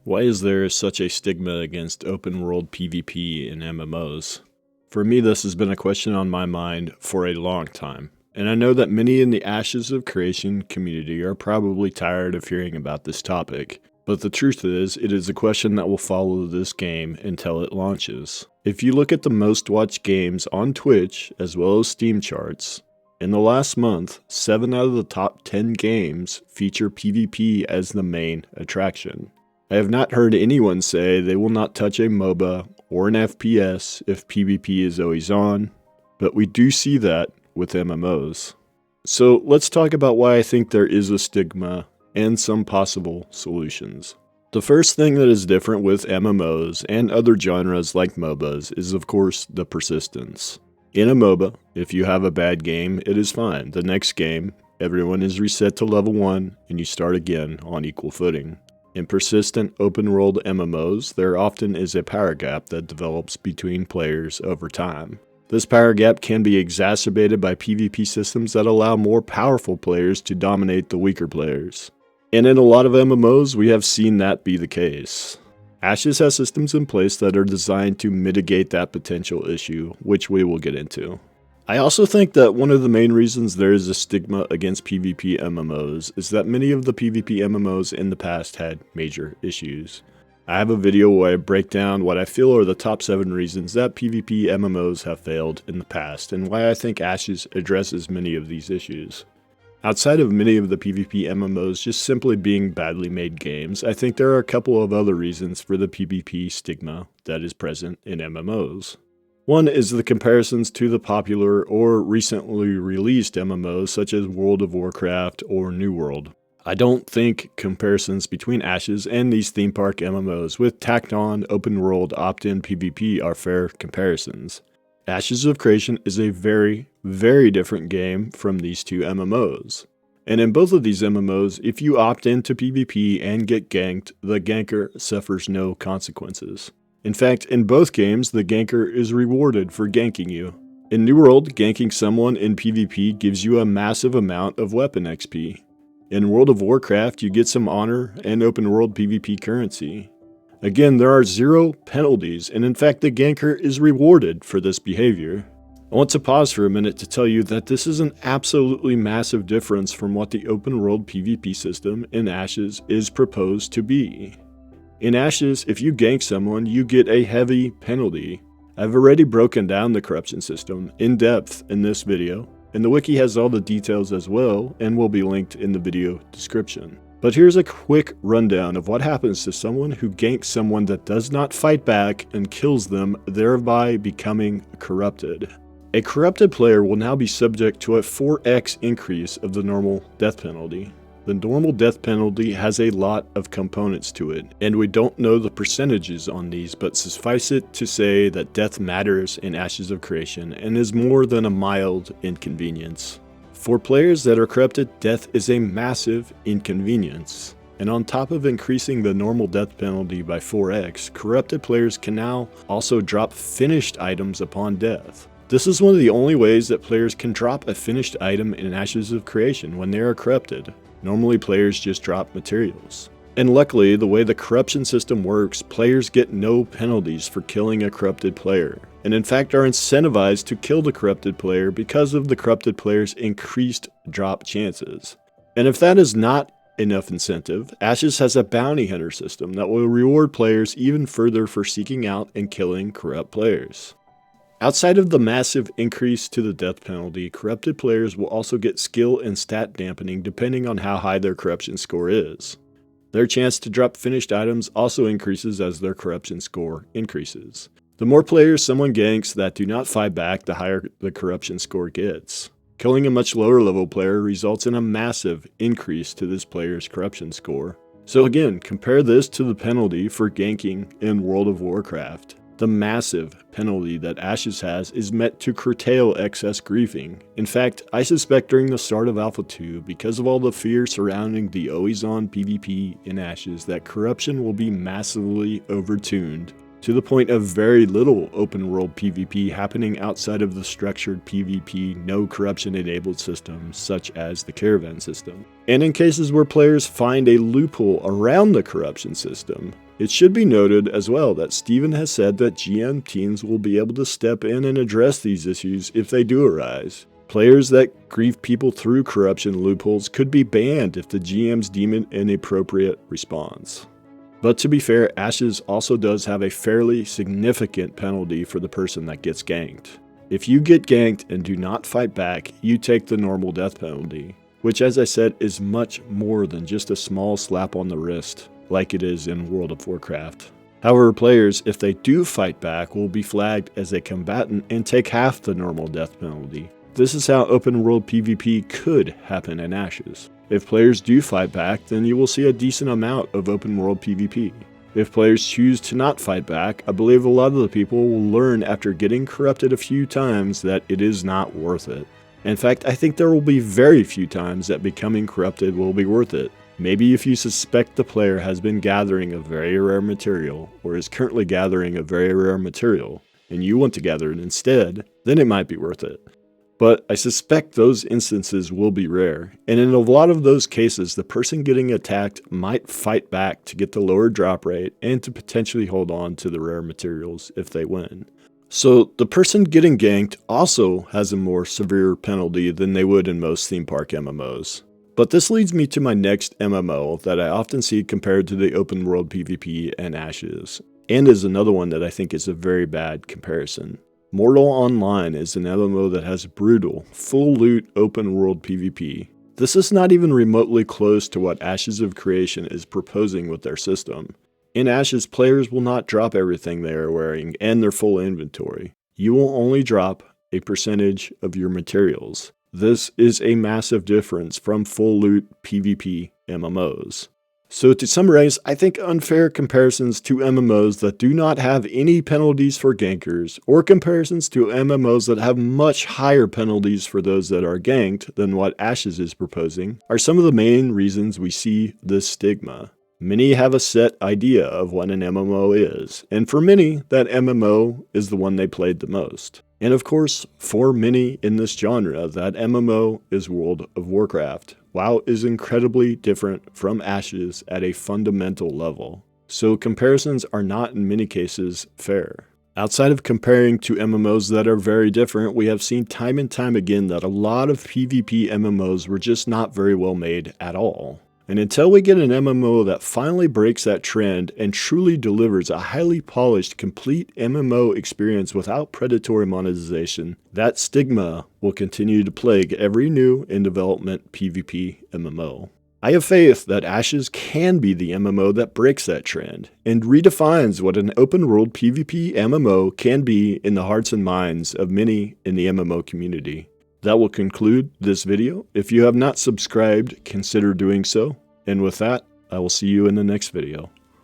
Why is there such a stigma against open world PvP in MMOs? For me, this has been a question on my mind for a long time, and I know that many in the Ashes of Creation community are probably tired of hearing about this topic, but the truth is, it is a question that will follow this game until it launches. If you look at the most watched games on Twitch, as well as Steam charts, in the last month, 7 out of the top 10 games feature PvP as the main attraction. I have not heard anyone say they will not touch a MOBA or an FPS if PvP is always on, but we do see that with MMOs. So let's talk about why I think there is a stigma and some possible solutions. The first thing that is different with MMOs and other genres like MOBAs is of course the persistence. In a MOBA, if you have a bad game, it is fine. The next game, everyone is reset to level 1 and you start again on equal footing. In persistent open-world MMOs, there often is a power gap that develops between players over time. This power gap can be exacerbated by PvP systems that allow more powerful players to dominate the weaker players. And in a lot of MMOs, we have seen that be the case. Ashes has systems in place that are designed to mitigate that potential issue, which we will get into. I also think that one of the main reasons there is a stigma against PvP MMOs is that many of the PvP MMOs in the past had major issues. I have a video where I break down what I feel are the top 7 reasons that PvP MMOs have failed in the past and why I think Ashes addresses many of these issues. Outside of many of the PvP MMOs just simply being badly made games, I think there are a couple of other reasons for the PvP stigma that is present in MMOs. One is the comparisons to the popular or recently released MMOs such as World of Warcraft or New World. I don't think comparisons between Ashes and these theme park MMOs with tacked on open world opt-in PvP are fair comparisons. Ashes of Creation is a very, very different game from these two MMOs. And in both of these MMOs, if you opt into PvP and get ganked, the ganker suffers no consequences. In fact, in both games, the ganker is rewarded for ganking you. In New World, ganking someone in PvP gives you a massive amount of weapon XP. In World of Warcraft, you get some honor and open world PvP currency. Again, there are 0 penalties, and in fact the ganker is rewarded for this behavior. I want to pause for a minute to tell you that this is an absolutely massive difference from what the open world PvP system in Ashes is proposed to be. In Ashes, if you gank someone, you get a heavy penalty. I've already broken down the corruption system in depth in this video, and the wiki has all the details as well and will be linked in the video description. But here's a quick rundown of what happens to someone who ganks someone that does not fight back and kills them, thereby becoming corrupted. A corrupted player will now be subject to a 4x increase of the normal death penalty. The normal death penalty has a lot of components to it, and we don't know the percentages on these, but suffice it to say that death matters in Ashes of Creation and is more than a mild inconvenience. For players that are corrupted, death is a massive inconvenience. And on top of increasing the normal death penalty by 4x, corrupted players can now also drop finished items upon death. This is one of the only ways that players can drop a finished item in Ashes of Creation when they are corrupted. Normally players just drop materials. And luckily, the way the corruption system works, players get no penalties for killing a corrupted player, and in fact are incentivized to kill the corrupted player because of the corrupted player's increased drop chances. And if that is not enough incentive, Ashes has a bounty hunter system that will reward players even further for seeking out and killing corrupt players. Outside of the massive increase to the death penalty, corrupted players will also get skill and stat dampening depending on how high their corruption score is. Their chance to drop finished items also increases as their corruption score increases. The more players someone ganks that do not fight back, the higher the corruption score gets. Killing a much lower level player results in a massive increase to this player's corruption score. So again, compare this to the penalty for ganking in World of Warcraft. The massive penalty that Ashes has is meant to curtail excess griefing. In fact, I suspect during the start of Alpha 2, because of all the fear surrounding the always-on PvP in Ashes, that corruption will be massively overtuned to the point of very little open world PvP happening outside of the structured PvP no corruption enabled systems such as the caravan system. And in cases where players find a loophole around the corruption system, It should be noted as well that Steven has said that GM teams will be able to step in and address these issues if they do arise. Players that grieve people through corruption loopholes could be banned if the GMs deem it an appropriate response. But to be fair, Ashes also does have a fairly significant penalty for the person that gets ganked. If you get ganked and do not fight back, you take the normal death penalty, which, as I said, is much more than just a small slap on the wrist, like it is in World of Warcraft. However, players, if they do fight back, will be flagged as a combatant and take half the normal death penalty. This is how open world PvP could happen in Ashes. If players do fight back, then you will see a decent amount of open world PvP. If players choose to not fight back, I believe a lot of the people will learn after getting corrupted a few times that it is not worth it. In fact, I think there will be very few times that becoming corrupted will be worth it. Maybe if you suspect the player has been gathering a very rare material, or is currently gathering a very rare material, and you want to gather it instead, then it might be worth it. But I suspect those instances will be rare, and in a lot of those cases, the person getting attacked might fight back to get the lower drop rate and to potentially hold on to the rare materials if they win. So the person getting ganked also has a more severe penalty than they would in most theme park MMOs. But this leads me to my next MMO that I often see compared to the open world PvP and Ashes, and is another one that I think is a very bad comparison. Mortal Online is an MMO that has brutal, full loot open world PvP. This is not even remotely close to what Ashes of Creation is proposing with their system. In Ashes, players will not drop everything they are wearing and their full inventory. You will only drop a percentage of your materials. This is a massive difference from full loot PvP MMOs. So to summarize, I think unfair comparisons to MMOs that do not have any penalties for gankers, or comparisons to MMOs that have much higher penalties for those that are ganked than what Ashes is proposing, are some of the main reasons we see this stigma. Many have a set idea of what an MMO is, and for many, that MMO is the one they played the most. And of course, for many in this genre, that MMO is World of Warcraft. WoW is incredibly different from Ashes at a fundamental level, so comparisons are not in many cases fair. Outside of comparing to MMOs that are very different, we have seen time and time again that a lot of PvP MMOs were just not very well made at all. And until we get an MMO that finally breaks that trend and truly delivers a highly polished, complete MMO experience without predatory monetization, that stigma will continue to plague every new in development PvP MMO. I have faith that Ashes can be the MMO that breaks that trend and redefines what an open world PvP MMO can be in the hearts and minds of many in the MMO community. That will conclude this video. If you have not subscribed, consider doing so. And with that, I will see you in the next video.